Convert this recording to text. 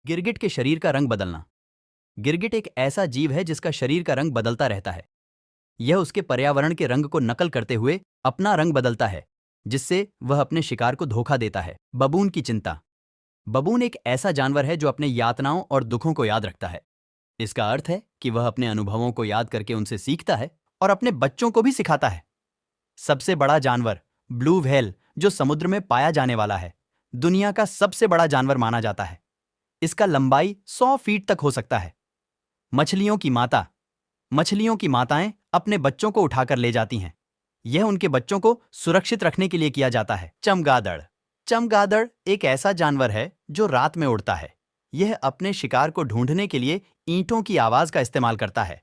गिरगिट के शरीर का रंग बदलना। गिरगिट एक ऐसा जीव है जिसका शरीर का रंग बदलता रहता है। यह उसके पर्यावरण के रंग को नकल करते हुए अपना रंग बदलता है, जिससे वह अपने शिकार को धोखा देता है। बबून की चिंता। बबून एक ऐसा जानवर है जो अपने यातनाओं और दुखों को याद रखता है। इसका अर्थ है कि वह अपने अनुभवों को याद करके उनसे सीखता है और अपने बच्चों को भी सिखाता है। सबसे बड़ा जानवर ब्लू व्हेल, जो समुद्र में पाया जाने वाला है, दुनिया का सबसे बड़ा जानवर माना जाता है। इसका लंबाई 100 फीट तक हो सकता है। मछलियों की माता। मछलियों की माताएं अपने बच्चों को उठाकर ले जाती हैं। यह उनके बच्चों को सुरक्षित रखने के लिए किया जाता है। चमगादड़। चमगादड़ एक ऐसा जानवर है जो रात में उड़ता है। यह अपने शिकार को ढूंढने के लिए ईंटों की आवाज का इस्तेमाल करता है।